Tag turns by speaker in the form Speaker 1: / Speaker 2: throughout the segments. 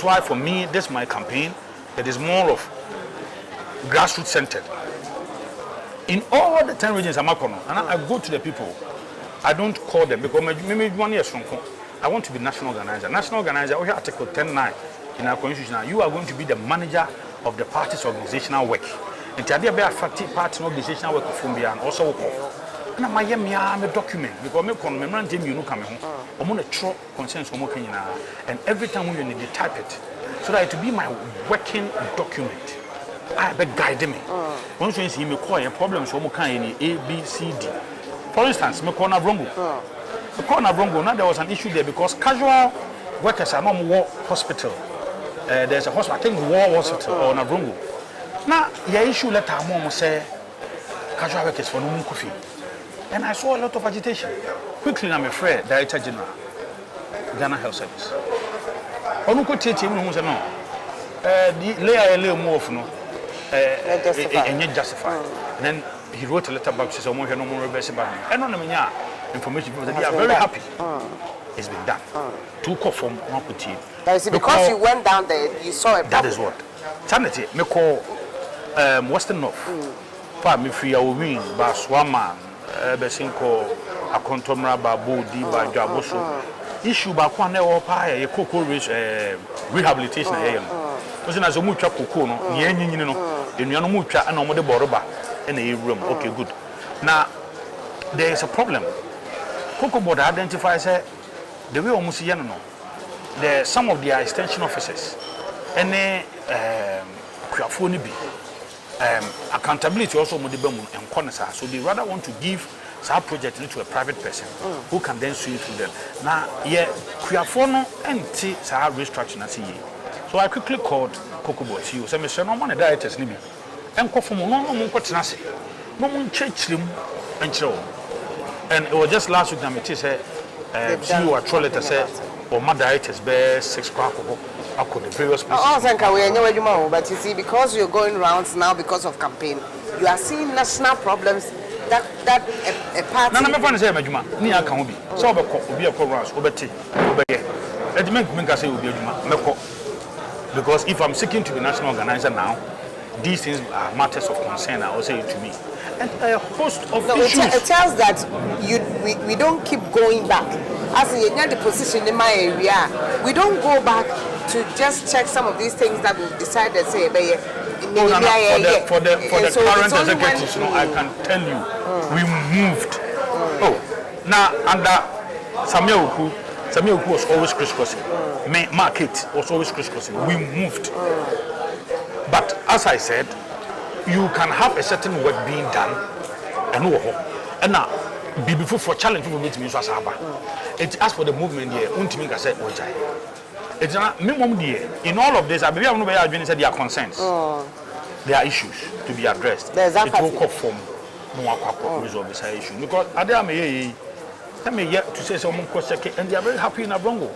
Speaker 1: why for me, this my campaign. It is more of grassroots centered. In all the 10 regions I'm and I go to the people. I don't call them because maybe 1 year from I want to be national organizer. National organizer, we have Article 10(9) in our constitution. You are going to be the manager of the party's organizational work. And to be a party organizational work from and also and I am a document because I am you know coming home. I'm on a true consensus and every time we need to type it so that it will be my working document. I beg guide me. Once you see me call a problem so any A, B, C, D. For instance, me corner Brongo. The corner Brongo, now there was an issue there because casual workers are not war hospital. There's a hospital, I think war hospital or Nabrongo. Now, your issue let our mom say casual workers for no coffee. And I saw a lot of agitation. Quickly, I'm afraid, Director General, Ghana Health Service. Onuko Titi, no, the layer more of no, and justified. And then he wrote a letter back to someone who no more reverse about me. And on the information, they are very happy. It's been done. Two call from one put
Speaker 2: because you went down there, you saw it.
Speaker 1: That is what. Sanity, me call Western North. For me, free, I will win, but Swama. Besinko akontomra babu di ba dwaboso issue ba kwa na e pa ye koko rehabilitation e ye no so na so mu twa koko no ye nyinyini no enuano mu twa na omode boroba e na ewuram okay good now there is a problem koko board identifies the way omusi ye no the some of their extension officers and kuafo ni bi accountability also so they rather want to give some project to a private person who can then sue through them. Now, yeah, Kuafono and restructuring. So I quickly called Kokobo. She said, Mr. Norman, the directors, Nibi. And Kofomo, no Kotinasi, no one church him and show. And it was just last week, I said, see you are trolling to say, or my directors bear 6 o'clock. The previous
Speaker 2: but you see, because you're going rounds now because of campaign, you are seeing national problems that a party.
Speaker 1: No, I'm going to say, Majuma, near can be. So, be a chorus, Obeti, Obey. Let me say, because if I'm seeking to be national organizer now, these things are matters of concern, I will say it to me. And a host of issues.
Speaker 2: It tells that we don't keep going back. As in the position in my area, we don't go back to just check some of these things that we've decided, say,
Speaker 1: for the current executives, I can tell you, we moved. Now under Samuel was always crisscrossing. Market was always crisscrossing. We moved. But as I said, you can have a certain work being done and now before for challenge people meet me it asks for the movement here untimika said it's not minimum here in all of this I believe I'm said there are concerns there are issues to be addressed it will come from no resolve this issue because I may yet to say someone and they are very happy in Abrongo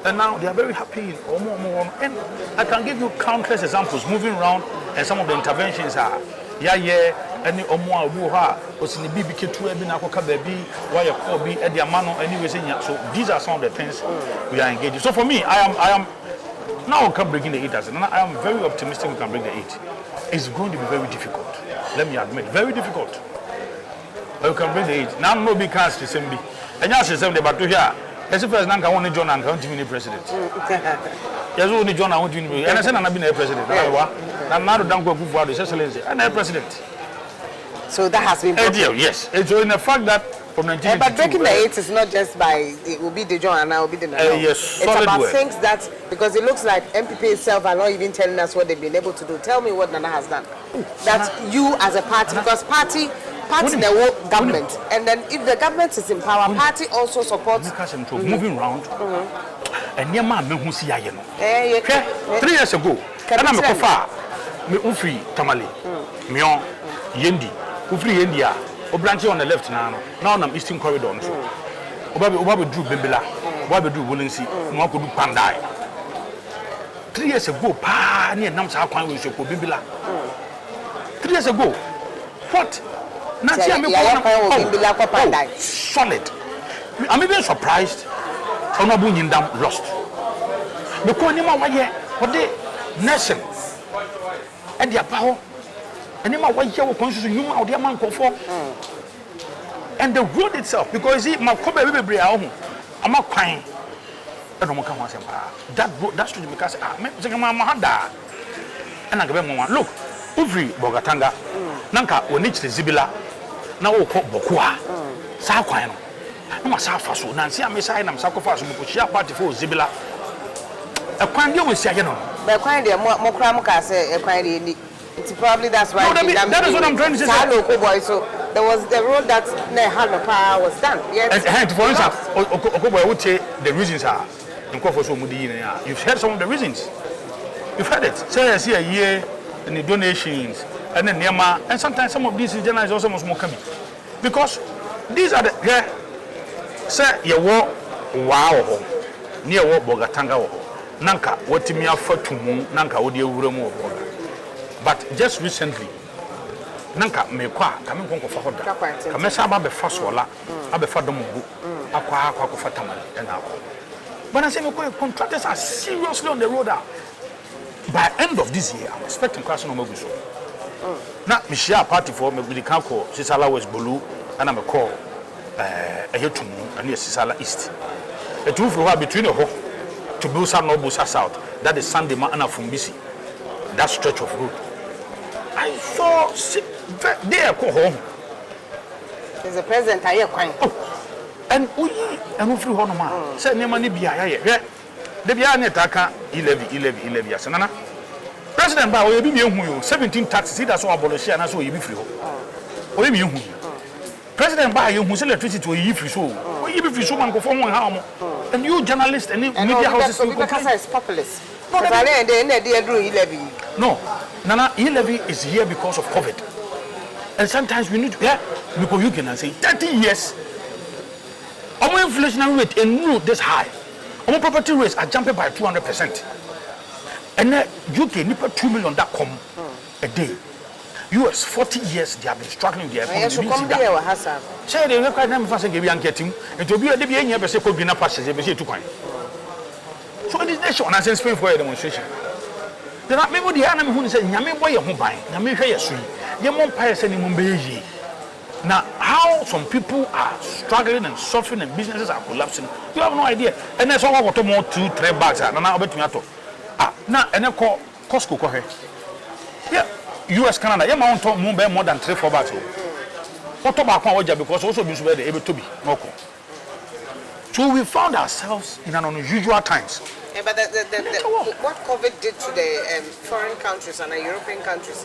Speaker 1: and now they are very happy in Omo and I can give you countless examples moving around and some of the interventions are any Omo Abuha was in the BBK2 Ebinakoka baby why a call be at the Amano anyway so these are some of the things we are engaged in. So for me I am now we can bring in the 8 and I am very optimistic we can bring the 8. It's going to be very difficult, let me admit, very difficult. But we can bring the 8. Now no big cast to send me. And you say something about to here. As if as Nanka want to join and count to be president. Yes, only John I want to be. And I said I'm being a president. I'm not a down go for His Excellency. And a president.
Speaker 2: So that has been
Speaker 1: yes. It's in the fact that from 1982.
Speaker 2: But breaking the 8 is not just by it will be the John and I will be the
Speaker 1: yes,
Speaker 2: it's about things that because it looks like NPP itself are not even telling us what they've been able to do. Tell me what Nana has done. That you as a party, because party the government, and then if the government is in power, party also supports.
Speaker 1: Moving around, and near my men who see 3 years ago, and I'm a far me Ufri Tamale, Mion, Yendi, Ufri India, or branching on the left now I'm Eastern Corridor. Obabe drew Bimbila, Obabe drew Willensi, Moko do Pandai. 3 years ago, Pa near Namsa Kwan with Bimbila. 3 years ago, what? Solid. I'm even surprised. Honorable Yindam lost. Because What they nation and their power and my white yellow conscious you out their man for and the road itself because it my cover every home. I'm not crying. I don't come once that road that's true because I'm and I give one look every Bogatanga Nanka when it's the Zibila now Bokua Saquano. No must have fast Nancy I'm saying I'm sacrifice Mukushia party for Zibila. A quite you will say, you know. But quite more cramuka say a quite it's probably that's why that is what I'm trying to say. Boy, so there was the road that had no power was done. Yes. And for instance, Okoboy would say the reasons are in Kofoso Mudi. You've heard some of the reasons. You've heard it. Say I see a year and the donations and then Nema and sometimes some of these in general is also more coming. Because these are the say you walk wow near what Bogatanga. Nanka, what me for to moon, Nanka, would you room but just recently, Nanka, me qua, coming from Kofoda, Kamesaba be Faswala, Abe Fadomu, Aqua Fataman, and Aqua. But I say, contractors are seriously on the road. By end of this year, I'm expecting Crash no Moguso. Now, Michelle party for me with the Kanko, Sisala West Bulu, and I'm a call a year to moon, and near Sisala East. A two for between a hole. To Busa no Busa South, that is Sunday Mana from BC. That stretch of road. I saw there go home.
Speaker 2: There's a president here crying.
Speaker 1: And we free honor. Said Nemani Bia. The Biane Taka 11 years. Nana. President Ba will be you 17 taxes, that's all abolish and so you be free. Or you President Ba you whose electricity to you free so. Or you be free so man go for one harm. And you journalists and media houses
Speaker 2: because it's populist. No,
Speaker 1: Nana, e-levy is here because of COVID. And sometimes we need to, because you can say 30 years. Our inflation rate in this high. Our property rates are jumping by 200%. And then UK need $2 million a day. US 40 years they have been struggling with their economy. Say they require them for saying and getting it will be a DBA never say could be na passes they to coin. So it is nation and I Spain for a demonstration. Then I remember the enemy who said Yami boy who buy Yami Sui, Yamon Pies and Mumbai. Now how some people are struggling and suffering and businesses are collapsing. You have no idea. And that's all what more 2-3 bags are now bet me at all. Now and I call Costco ko here. Yeah. US Canada, you mount more than 3-4 bags. What about because also be able to be local. So we found ourselves in an unusual times.
Speaker 2: Yeah, but what COVID did to the foreign countries and the European countries,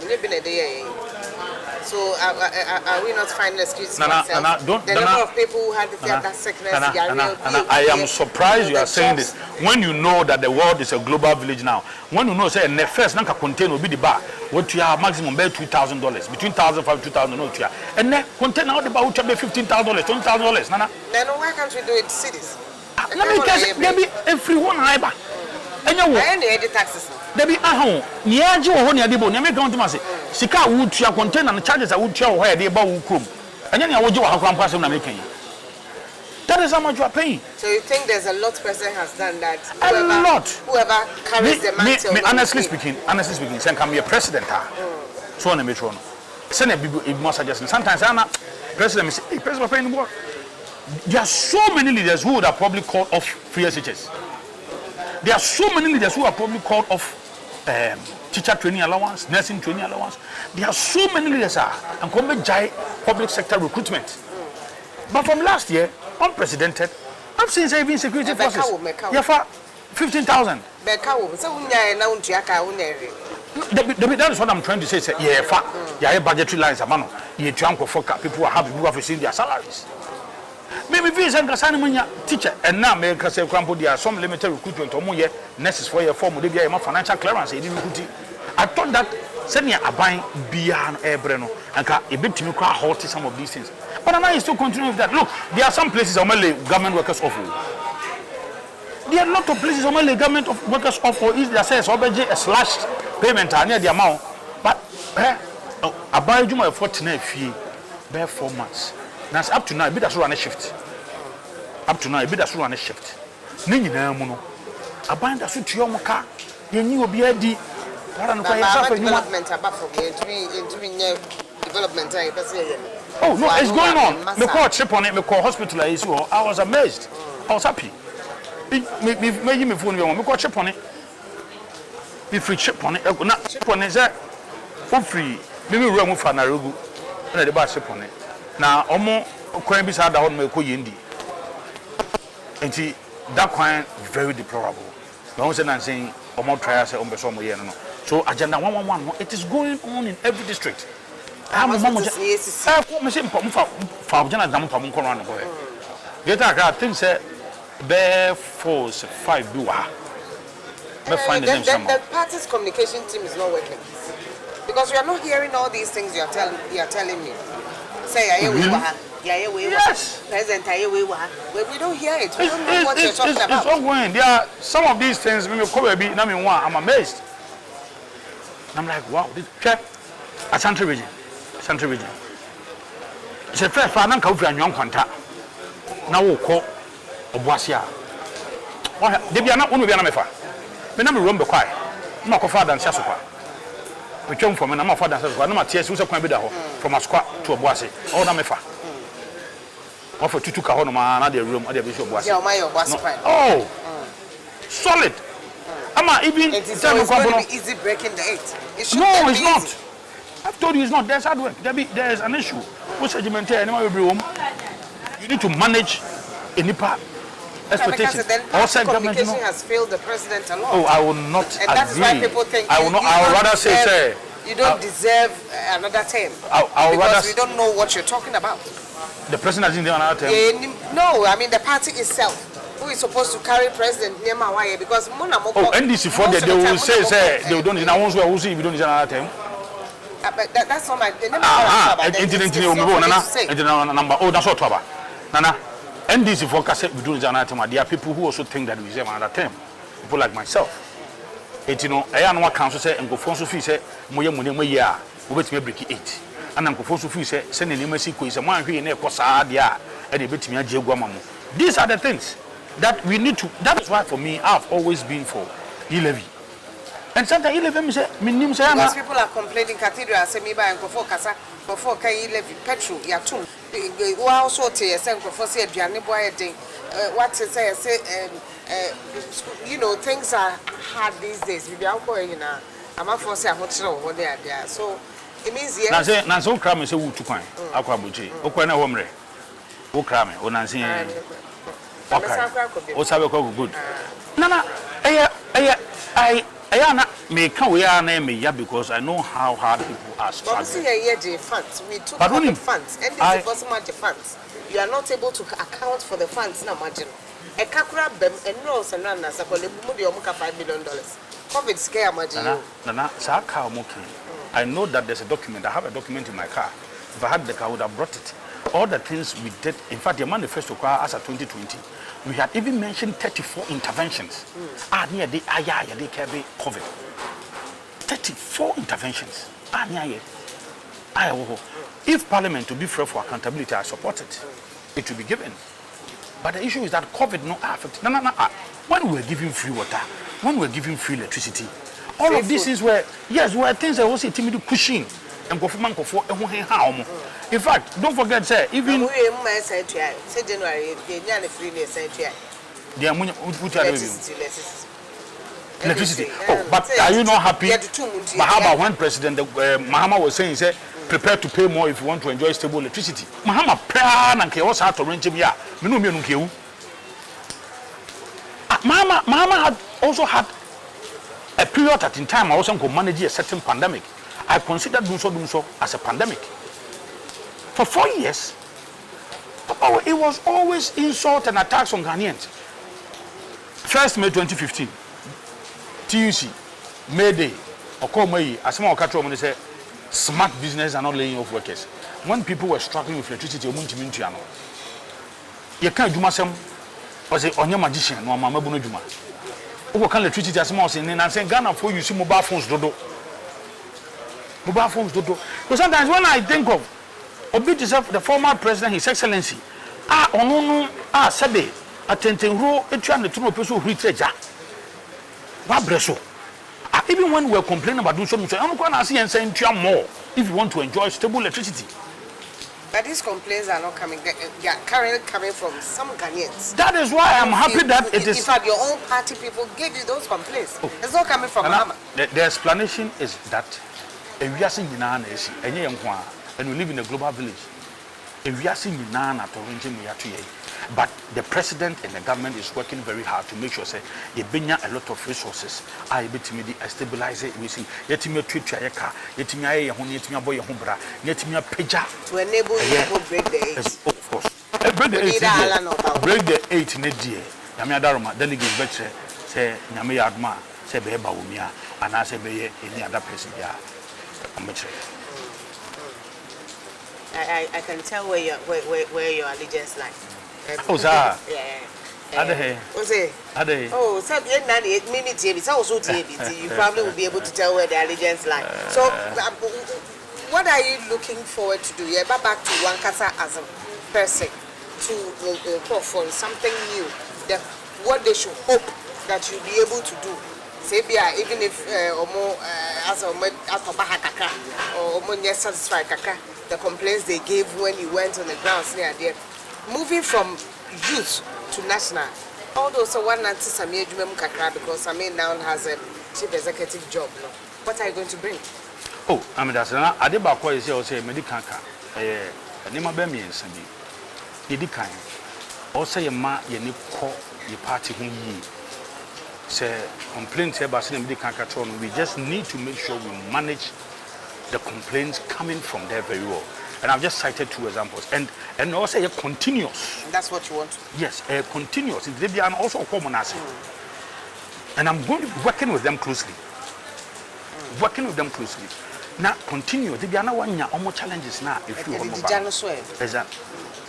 Speaker 2: so are we not finding excuses for ourselves? The number of people who had that sickness,
Speaker 1: I am surprised you are saying this. When you know that the world is a global village now, when you know, say, the first Nanka container will be the bar, what you have maximum be $2,000, between $1,500 and $2,000, and then container out the bar, which will be $15,000, $20,000. Nana.
Speaker 2: Then why can't we do it in cities?
Speaker 1: Let me guess, maybe everyone Iba. And you
Speaker 2: will taxes.
Speaker 1: There be a home. Near you or near the bone, you may come to Massey. Sika would your container and charges I would tell where they bow come. And then I would do how come person I'm making. That is how much you are paying.
Speaker 2: So you think there's a lot president has done that?
Speaker 1: Whoever
Speaker 2: carries the mantle.
Speaker 1: Honestly speaking, say can be a president. So on a metro. Send a people must suggest. Sometimes I'm not president say, hey, president paying more. There are so many leaders who would have probably called off free SHS. There are so many leaders who are probably called off teacher training allowance, nursing training allowance. There are so many leaders and come jai public sector recruitment. But from last year, unprecedented, I've seen saving security forces. Yeah, for 15,000. That is what I'm trying to say. Yeah, budgetary lines are man. People are happy, people have received their salaries. Maybe we send a teacher and now make us say there are some limited recruitment or more nurses for your form of financial clearance. I thought that sending a buying beyond air breno and a bit to halt some of these things. But am I still continuing with that? Look, there are some places only government workers offer. There are a lot of places only government workers offer is there says a slashed payment near the amount. But I buy you my 49 fee, bare 4 months. Now up to now, a bit of run a shift. Up to now, a bit of run a shift. Nini na muno. A bind a suit your car. You knew be a D.
Speaker 2: Development about for me development.
Speaker 1: Oh no, it's going on. Me call chip on it. Me call hospitalized. I was amazed. I was happy. Me phone me call chip on it. Me free chip on it. Na chip on it. For free. Me run with Fanarugu. Na the bar chip on it. Na omo kwan bi sa da ho me ko yendi. Enti that kwan very deplorable. No one saying omo try say ombe so mo ye no. So agenda 111 it is going on in every district. I'm a mama. I think say there 4 5 do
Speaker 2: the party's communication team is not working because we are not hearing all these things you are telling me. Say yes. Present we don't hear it. We don't know what you're talking about.
Speaker 1: It's ongoing. There are some of these things when you come I'm amazed. I'm like, wow, this check a Central region. It's a fair fan can and young contact. Now we'll call Obuasia. They be not one of the Anamefa. The number room be quiet. I'm not father and Sasuka. We come from an father and Sasuka. No matter who's a Quabidaho from a squat to Obuasi. All Namefa. Offer to Kahonoma, another room, other Bishop Obuasi. Oh, solid. Even
Speaker 2: it's going to be easy breaking the 8.
Speaker 1: No, it's not. I've told you it's not. There's hard work. There is an issue. Which regiment you need to manage any part. Expectations.
Speaker 2: Also, communication has failed the president a lot.
Speaker 1: Oh, I will not
Speaker 2: and
Speaker 1: agree.
Speaker 2: That's why people think
Speaker 1: I will rather say
Speaker 2: you don't deserve another term. Because we don't know what you're talking about.
Speaker 1: The president doesn't deserve another term.
Speaker 2: No, I mean the party itself. Who is supposed to carry President Nema Waye because
Speaker 1: NDC for that they will say they don't know who see we don't deserve another term.
Speaker 2: But that's not my number.
Speaker 1: That's what trouble. Nana, NDC for we don't deserve another term. There are people who also think that we deserve another term. People like myself. I know council say and go for fee say moye ya we bet me break 8. And am go for fee say send any mercy ko is a man hwe na ekosa dia e dey bet me agegua mamu. These are the things that we need to. That is why for me I've always been for e-levy. And sometimes e-levy say minim say
Speaker 2: because people are complaining cathedral say me buy and go for kasa before can e-levy petrol ya too. We also say go for say aduane boy den what to say things are hard these days. We be alcohol I'm for say what they are there. So it means yes.
Speaker 1: Na say okra me say wutu kwan akwa bochi. Okwa na homre. Okra me onansi. Okay. What's good? Nana, I may come we are name me because I know how hard people are struggling.
Speaker 2: Funds. We took out the funds, and this was much funds. You are not able to account for the funds. Now, imagine a kakura bem and rolls and runners. I call it $5 million. COVID scare, imagine.
Speaker 1: Nana, I know that there's a document. I have a document in my car. If I had the car, I would have brought it. All the things we did, in fact, the manifesto as of 2020, we had even mentioned 34 interventions. Near the COVID. 34 interventions. If Parliament to be fair for accountability, I support it. It will be given. But the issue is that COVID no affect. No. When we were giving free water, when we were giving free electricity, all of these things were things that was timid pushing. And government for in fact, don't forget, sir, even
Speaker 2: January,
Speaker 1: electricity. Oh, but are you not happy? But how about when President Mahama was saying, say, prepare to pay more if you want to enjoy stable electricity? Mahama plan and chaos had to rent him here. Mahama had also had a period at in time I also could manage a certain pandemic. I consider doing so as a pandemic. For 4 years, it was always insult and attacks on Ghanaians. 1st May 2015, TUC, May Day, Okomayi, as some of say, smart business are not laying off workers. When people were struggling with electricity, you can't do myself, was it on your magician, no Mama Bunujuma. Who can electricity as small and I'm saying Ghana for you see mobile phones dodo. Mobile phones dodo. But sometimes when I think of the former president, His Excellency, Sabe, attending row, a trying to know person who treasure. Wabreso. even when we're complaining about doing something, I'm going to see and saying more if you want to enjoy stable electricity.
Speaker 2: But these complaints are not coming. They are currently coming from some Ghanaians.
Speaker 1: That is why I'm happy that it is.
Speaker 2: In fact, your own party people gave you those complaints. Oh. It's not coming from Mama.
Speaker 1: The explanation is that and we live in a global village. But the president and the government is working very hard to make sure say they bring a lot of resources. I be to stabilize it. We see yet me treat yaka, yet me a hon, yet me a boy a humbra, yet me a pager.
Speaker 2: To enable you to break the 8.
Speaker 1: Yes, of course. Break the 8 in a day. Yamia Daruma, delegate better say Yamia Adma, say Beba Umia, and I say Beye any other person here.
Speaker 2: I can tell where your allegiance lies.
Speaker 1: Oh, sir.
Speaker 2: Yeah. Oh, so you probably will be able to tell where the allegiance lies. So, what are you looking forward to do? You're back to one-Kumasi as a person to go for something new. What they should hope that you'll be able to do. Say, even if as a Bahakaka or satisfied Kaka, the complaints they gave when you went on the grounds near there. Moving from youth to national, although so one answer Samir Kakra because Samir now has a chief executive job. No? What are you going to bring?
Speaker 1: Oh, I mean that's I did back what you say medical Nima Bemi and Sabi. Yedikan. Also your ma ye call your party who ye say complaints about the medical control. We just need to make sure we manage the complaints coming from there very well. And I've just cited 2 examples. And also a continuous.
Speaker 2: That's what you want?
Speaker 1: Yes, a continuous. They are also a common asset. And I'm going to be working with them closely. Working with them closely. Now, continue. They are now one year more challenges now. If you want to.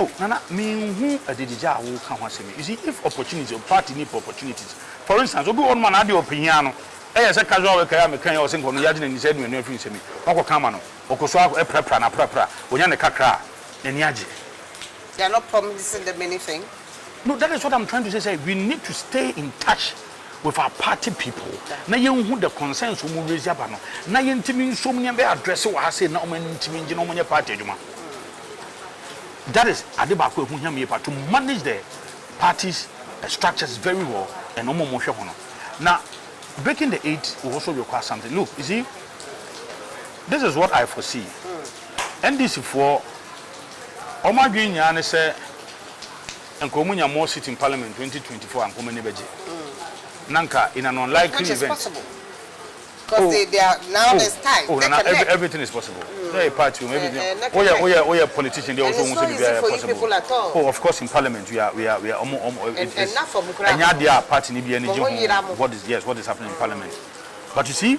Speaker 1: Oh, Nana, me who a Didija will come and say me. You see, if opportunities, or party need opportunities. For instance, we'll go on man, I do opinion. As a casual worker, I'm a kind of thing from the Yadin and he said, when you're free to me, Uncle Kamano, Okoswa, a prepra, and a prepra, when you're a kakra, and Yaji.
Speaker 2: They are not promising them anything.
Speaker 1: No, that is what I'm trying to say. We need to stay in touch with our party people. Now, you who the concerns who raise up. Now, you intimate so many address what I say, no man intimate no money party. That is Adebako who hear me to manage the parties' structures very well and no more motion. Now, breaking the 8 will also require something. Look, you see, this is what I foresee. NDC for Omar Guinyane say, and Komunya more seat in Parliament 2024 and Komenebeji. Nanka in an unlikely
Speaker 2: which is
Speaker 1: event.
Speaker 2: Possible. Because they are now there's time.
Speaker 1: Oh, everything is possible. They're a party, everything. Politician, they also want to be possible. Oh, of course, in Parliament, we are
Speaker 2: and not for Mukra.
Speaker 1: And yeah, party what is happening in Parliament. But you see,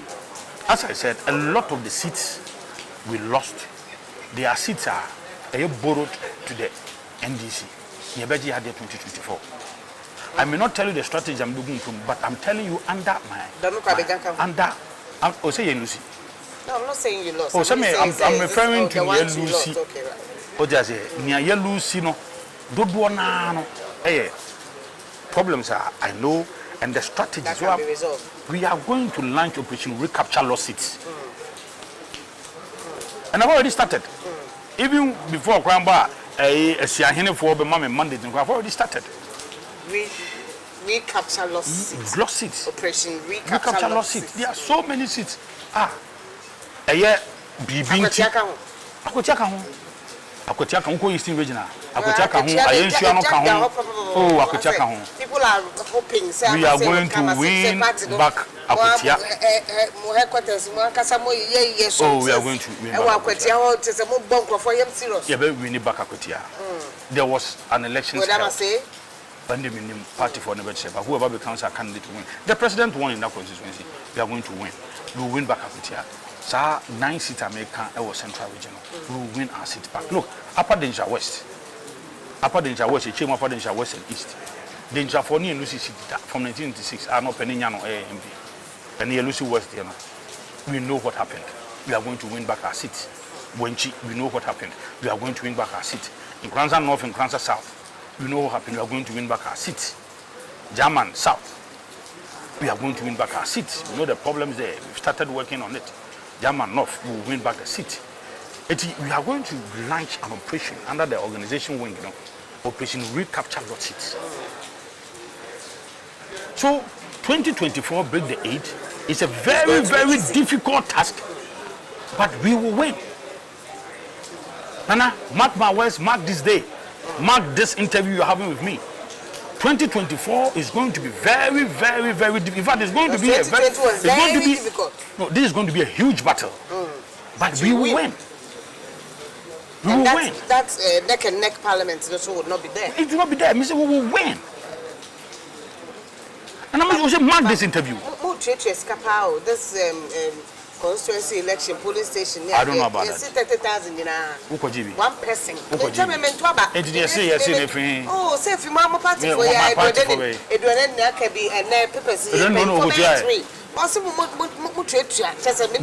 Speaker 1: as I said, a lot of the seats we lost, their seats are borrowed to the NDC. Nyebeji had their 2024. I may not tell you the strategy I'm looking to, but I'm telling you under oh, say Lucy.
Speaker 2: No, I'm not saying you lost.
Speaker 1: Oh, I'm referring to Lucy.
Speaker 2: Okay, right.
Speaker 1: Oh, just near Lucy, no. No. Problems are, I know, and the strategy
Speaker 2: that can be resolved.
Speaker 1: We are going to launch Operation Recapture Lost Seats. And I've already started. Even before Kramba, a Siahine for the Mammy Monday, I've already started.
Speaker 2: Recapture lost seats.
Speaker 1: Lost seats.
Speaker 2: Operation recapture lost seats.
Speaker 1: There are so many seats. A year, Akotiaka Unko Eastern Regional. Akotiaka Oh, Akotiaka
Speaker 2: people are hoping
Speaker 1: we are going to win back Akotia. Oh, we are going to win back. Yeah, but we need back Akotia. There was an election. Party for never but whoever becomes our candidate to win. The president won in that constituency. We are going to win. We will win back Akotia. So 9 seats American our central regional. We will win our seats back. Look, Upper Danger West. Upper Danger West, it came Upper Danger West and East. Danger for New Lucy City from 1996 are not Peniano AMP. And near Lucy West, we know what happened. We are going to win back our seats. Wenchi, we know what happened. We are going to win back our seats. In Kranza North and Kranza South. We know what happened. We are going to win back our seats. German South. we are going to win back our seats. You know the problems there. We've started working on it. German North will win back the seat. We are going to launch an operation under the organization wing, Operation Recapture Lot Seats. So 2024 break the 8 is a very, very difficult task, but we will win. Nana, mark my words, mark this day, mark this interview you're having with me. 2024 is going to be very, very, very difficult. In fact, it's going to be difficult. No, this is going to be a huge battle. But we will win. We will win.
Speaker 2: That neck and neck parliament also would not be there.
Speaker 1: It will not be there. We will win. And I'm going to say, mark this interview.
Speaker 2: This constituency election polling station.
Speaker 1: I don't know about that.
Speaker 2: 30,000 one person. Oh, say if you mama party for you, it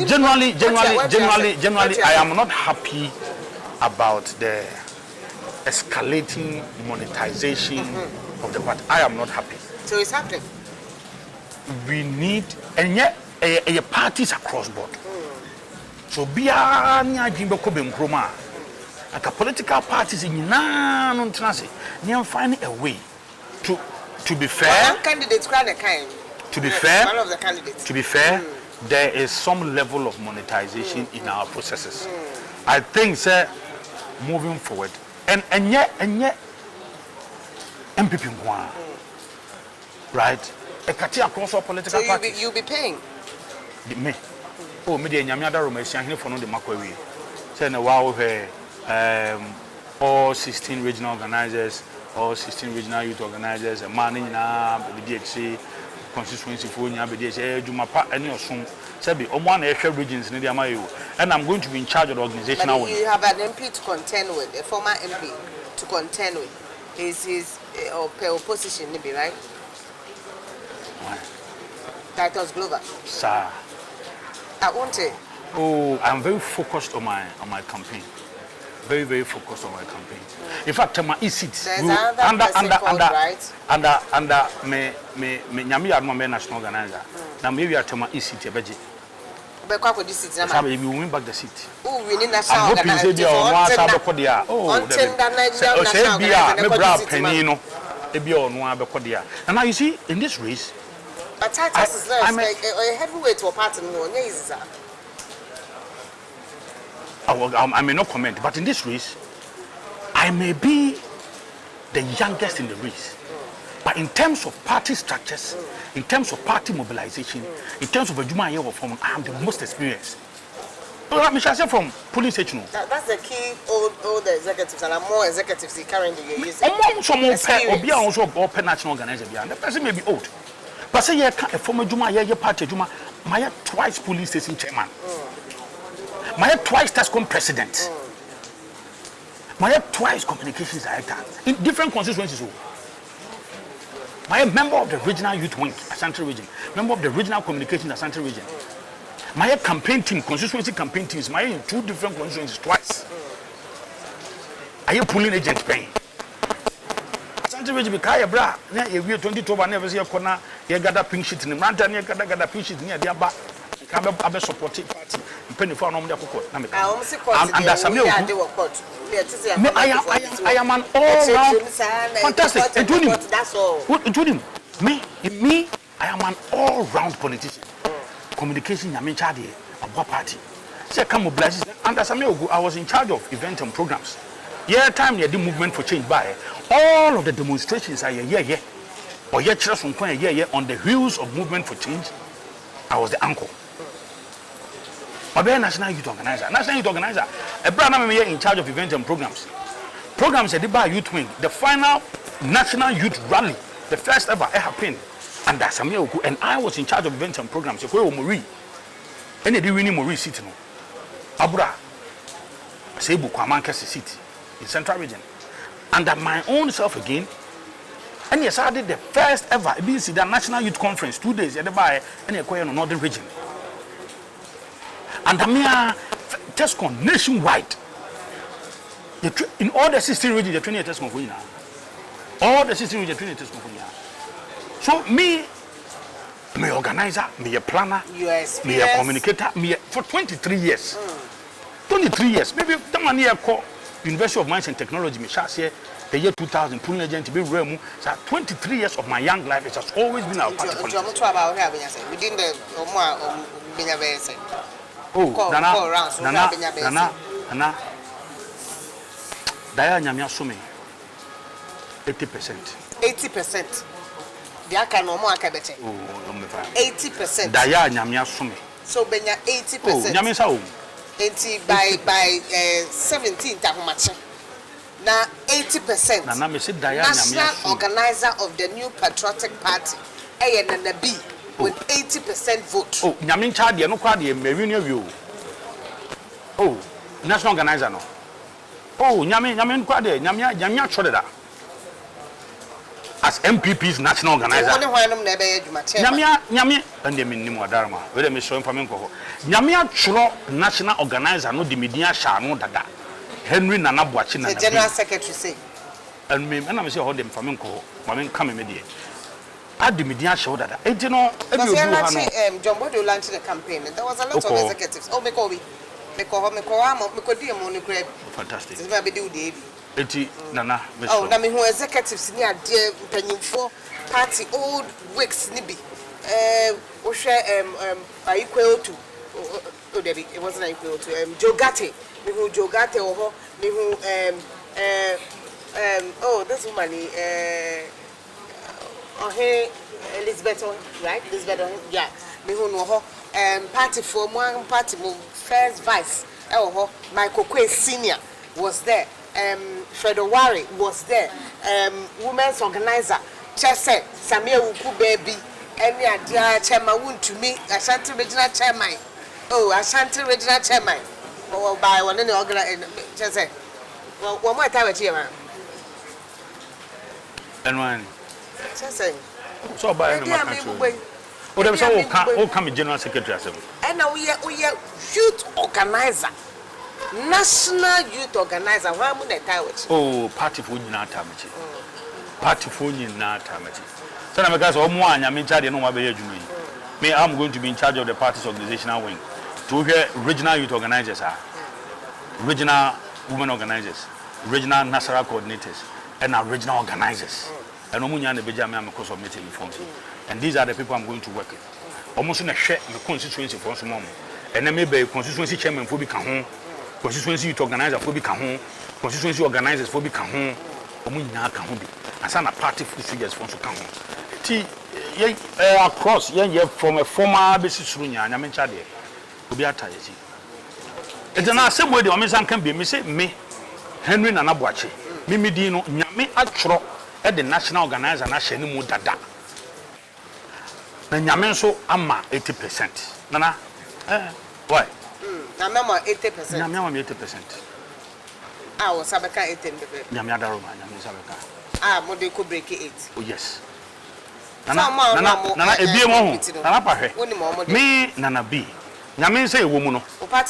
Speaker 1: generally, I am not happy about the escalating monetization of the party. I am not happy.
Speaker 2: So it's happening.
Speaker 1: We need, and yet, a parties across board. So be a political parties in finding a way to be fair. To be fair,
Speaker 2: one of the candidates.
Speaker 1: To be fair, there is some level of monetization in our processes. I think, sir, moving forward, and yet, NPP, right? Across all political parties.
Speaker 2: So you'll be paying.
Speaker 1: Me. Oh, me the nyamiada Romasian here for no the Makwewi. Say na wow all 16 regional organizers, all 16 regional youth organizers, a man in BDX constituency for nya BDX Jumapa any osum. Say be one regions in the Amayo. And I'm going to be in charge of the organizational
Speaker 2: one. You have an MP to contend with, a former MP to contend with. His opposition, maybe, right? Titles Global.
Speaker 1: Sir.
Speaker 2: I want it.
Speaker 1: Oh, I'm very focused on my campaign. Very, very focused on my campaign. In fact, my seats under me Nyami Adma national organizer. Now maybe at my seat a budget.
Speaker 2: But what this seat?
Speaker 1: We win back the seat.
Speaker 2: Oh, we need national organizer.
Speaker 1: And now you see in this race.
Speaker 2: But Titus is a heavyweight or part in one.
Speaker 1: I may not comment, but in this race, I may be the youngest in the race. But in terms of party structures, in terms of party mobilization, in terms of a Juma year of I am the most experienced. Let me say from police station.
Speaker 2: That's the key. All the executives and more executives currently using.
Speaker 1: Some also open national organizer. The person may be old. But say a former Juma year party Juma, my twice police station chairman. My twice TASCOM president. My twice communications director in different constituencies. My member of the regional youth wing, Ashanti region. Member of the regional communications, Ashanti region. My campaign team, constituency campaign teams, my in 2 different constituencies twice. I am pulling agent paying. Ashanti region because bra, you 2012 never see a corner. You got a pink sheet in the mountain. You got a pink sheet near the bar. Come up a supporting party. Penny for no court. And that's a I am an all-round fantastic.
Speaker 2: That's all.
Speaker 1: Me, I am an all-round politician. Communication, I'm in charge of what party. Say, come mobilize. And as I was in charge of events and programs. Yeah, time the movement for change by all of the demonstrations are yeah. Or yet, just on the wheels of movement for change. I was the anchor. I be a national youth organizer. A brand new in charge of events and programs. Programs at the Bar Youth Wing, the final national youth rally, the first ever happened. And that's Samuel, and I was in charge of events and programs. So Marie, and they didn't Marie City no. Abura, Sebu Kwamankasi City in Central Region. Under my own self again. And yes, I did the first ever BC the National Youth Conference 2 days at the Bar and acquire in Northern Region. And the TESCON nationwide. In all the 16 regions, the 20 TESCON for all the 16 regions, 20 TESCON for. So me, me organizer, me a planner, me a communicator, me for 23 years. 23 years. Maybe the one year called University of Mines and Technology, me shall say the year 2000, pulling agent to be remu. So 23 years of my young life, it has always been our party politics.
Speaker 2: Within the
Speaker 1: Nana, Daya Nyamia Sumi, 80%.
Speaker 2: 80%. Biaka no more akabete. 80%.
Speaker 1: Daya Nyamia Sumi.
Speaker 2: So benya 80%.
Speaker 1: Nyamisa
Speaker 2: 80 by 17 tahumache. Na 80%.
Speaker 1: Nana me say Daya
Speaker 2: National organizer of the new patriotic party. Nana B with 80% vote.
Speaker 1: Oh, Nyamin Chad, no crowd, me view. Oh, national organizer no. Oh, Nyamin Kwade, Nyamia Chodeda. As MPP's national organizer. Nyamia, and the minimum Dharma, whether Miss Flamenco. Nyamia Chro, national organizer, no, the media shall no dada. Henry Nana watching
Speaker 2: the general secretary say.
Speaker 1: And me, and I say, hold them Flamenco, women come immediately. At the media show that. And you know,
Speaker 2: John Bodo launched the campaign, and there was a lot of executives. Oh, fantastic.
Speaker 1: Nana,
Speaker 2: oh, Nami who executives near dear penny for party old wigs nibby. Equal to it wasn't equal to Jogate, who Jogate or who oh, this woman, oh, hey, Elizabeth, right? Elizabeth, yeah, me who know her, party for one party move first vice, oh, Michael Quay Senior was there. Fredowari was there. Women's organizer, Chese, Samia Uku baby, any idea chairman to me, Ashanti regional chairman. Oh, Ashanti regional chairman. Oh, by one any organizer, Chese. Well, one more time at here,
Speaker 1: and one.
Speaker 2: Chese.
Speaker 1: So by any country. Oh, there was all come general secretary.
Speaker 2: And now we are youth organizer. National youth organizer, why would I tell you?
Speaker 1: Oh, party for you not damage. Party for you not damage. So I'm because I'm one, I'm in charge of no me. Me, I'm going to be in charge of the party's organizational wing. To hear regional youth organizers are regional women organizers, regional national coordinators, and our regional organizers. And Omunya and the Benjamin because of meeting reforms. And these are the people I'm going to work with. Almost in a share the constituency for some moment. And then maybe constituency chairman for become home. Constituency youth organizer for become home, constituency organizers for become home, Omunya can be. As a party for 3 years for to come home. Across, from a former basis, Yamin Chade, to be at Taji. It's an same way the Amazon can be, me, Henry Nanabuachi, Mimi Dino, Yami Atro, at the national organizer, National Mudada. And Yamen so Amma 80%. Nana, why?
Speaker 2: I'm 80%.
Speaker 1: I'm 80%.
Speaker 2: I was Sabaka 18.
Speaker 1: Yamiadaroma, Yamisabaka.
Speaker 2: Ah, Mode could break 8.
Speaker 1: Oh, yes. Nana, a beer more. Me, Nana B. Yamin say, woman,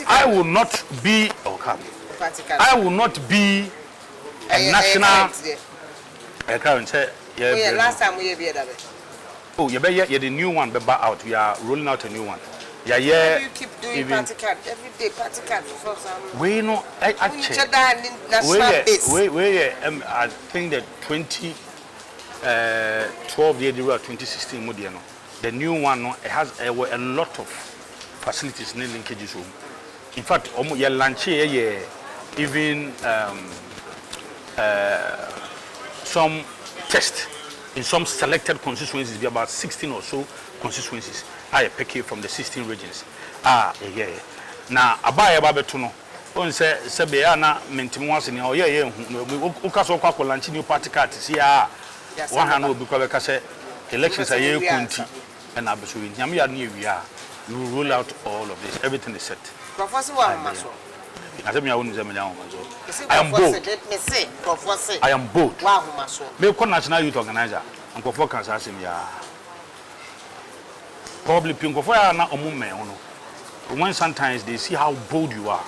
Speaker 1: I will not be I will not be a national. I can't say, yeah,
Speaker 2: last time we had it.
Speaker 1: Oh, you better the new one, but out. We are rolling out a new one. Yeah,
Speaker 2: you keep doing party card every day. Party card for some.
Speaker 1: We know. I think that 2012 year 2016 Modiano. The new one it has a lot of facilities in linkages home. In fact, your lunch here, even some tests in some selected constituencies, be about 16 or so constituencies. I pick from the 16 regions. Yeah. Now, Abaya Babetuno. On say Sebeana Mentimuas in oh, yeah, Ukaso Kwako lunch new party card. See, one hand will be Kwabeka elections are here, Kunti and Abusuin. Yamia near we are. You will rule out all of this. Everything is set.
Speaker 2: Professor,
Speaker 1: I am bold. I am bold. Me national youth organizer. And for Kansas, probably Pinko are not a moment. When sometimes they see how bold you are,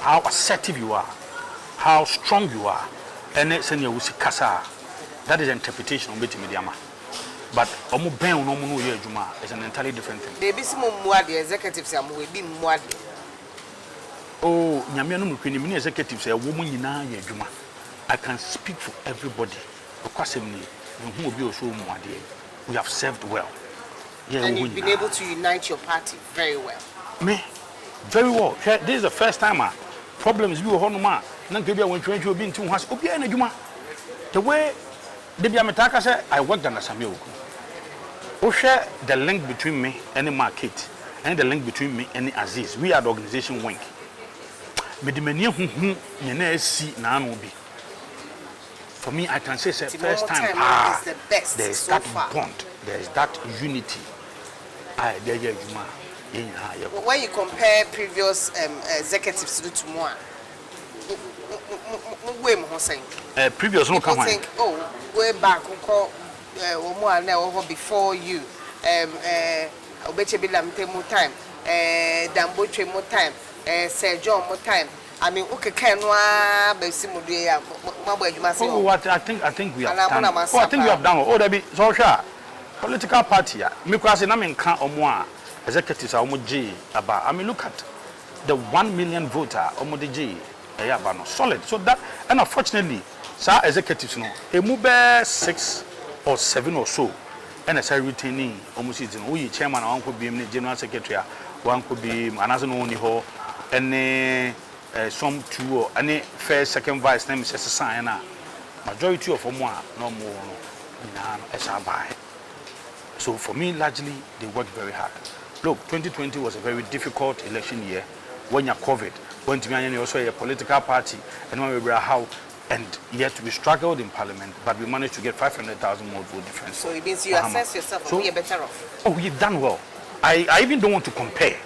Speaker 1: how assertive you are, how strong you are, and it's in your Kasa. That is interpretation of Betty Mediama. but omo ben no mo ye adwuma is an entirely different thing.
Speaker 2: They be some more the executives am we be more.
Speaker 1: Oh, nyame no mkwe ni executives e wo mo nyina ye adwuma. I can speak for everybody. Because who obi o so mo ade. We have served well. Yeah,
Speaker 2: and you've been able to unite your party very well.
Speaker 1: Me, very well. This is the first time problems we were on ma. Na nke bia won twenty obi nti ho ase. Obi na adwuma. The way the bia metaka say I worked under Samuel Oku. O share the link between me and the market and the link between me and Aziz. We are the organization wing. Me the many hu na esi na anu bi. For me, I can say first time
Speaker 2: is the best
Speaker 1: there is
Speaker 2: so
Speaker 1: that
Speaker 2: far.
Speaker 1: bond, there is that unity.
Speaker 2: When you compare previous executives to tomorrow,
Speaker 1: previous no come
Speaker 2: think, oh, way back, before you, Obechebilamte more time, Damboche more time, Sir John more time. I mean, okay,
Speaker 1: oh, what I think we have done. Oh, I think we have done. Oh, there be so sure. Political party. Because I mean, can't or more executives are G about. I mean, look at the 1 million voter Omodiji. Solid. So that, and unfortunately, some executives know they move 6 or 7 or so, and as I retaining almost we chairman, one could be general secretary, one could be another only ho, and some two or any first, second vice name is sign. Majority of them no more as I buy. So for me, largely they worked very hard. Look, 2020 was a very difficult election year when you COVID. When to me also a political party, and when we were how, and yet we struggled in Parliament, but we managed to get 500,000 more vote difference.
Speaker 2: So it means you assess yourself and we are better off.
Speaker 1: Oh, we've done well. I even don't want to compare.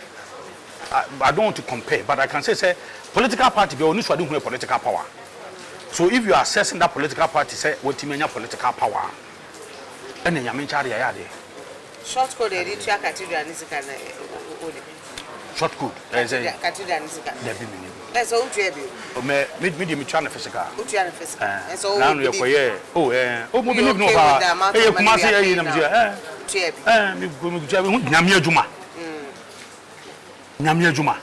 Speaker 1: I don't want to compare, but I can say political party we only should do political power. So if you are assessing that political party, say what you mean political power, and then you mean charity.
Speaker 2: Short code editor cathedral
Speaker 1: short code.
Speaker 2: That's all to you.
Speaker 1: Medium channel physical.
Speaker 2: And so
Speaker 1: now we are believe no Kumasi Nyamia Juma. Nyamia Juma.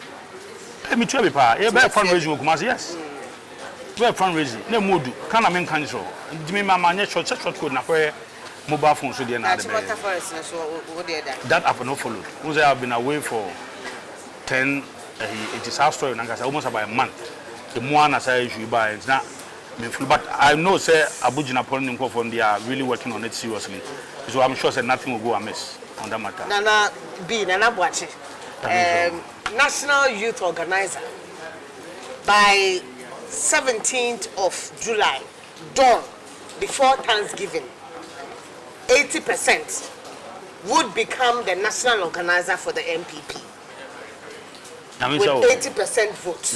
Speaker 1: Let me tell you, fundraising Kumasi, yes. We are fundraising. No mood. Can I mean cancel? Jimmy Mama, short code na mobile phone so that I've not followed. Because I have been away for 10, it is our story, almost about a month. The more as I usually buy, it's not. But I know, say, Abuja Napoleon Kofon, they are really working on it seriously. So I'm sure that nothing will go amiss on that matter.
Speaker 2: Nana B, Nana Boache, National Youth Organizer, by 17th of July, dawn, before Thanksgiving, 80% would become the national organizer for the NPP. With 80% votes.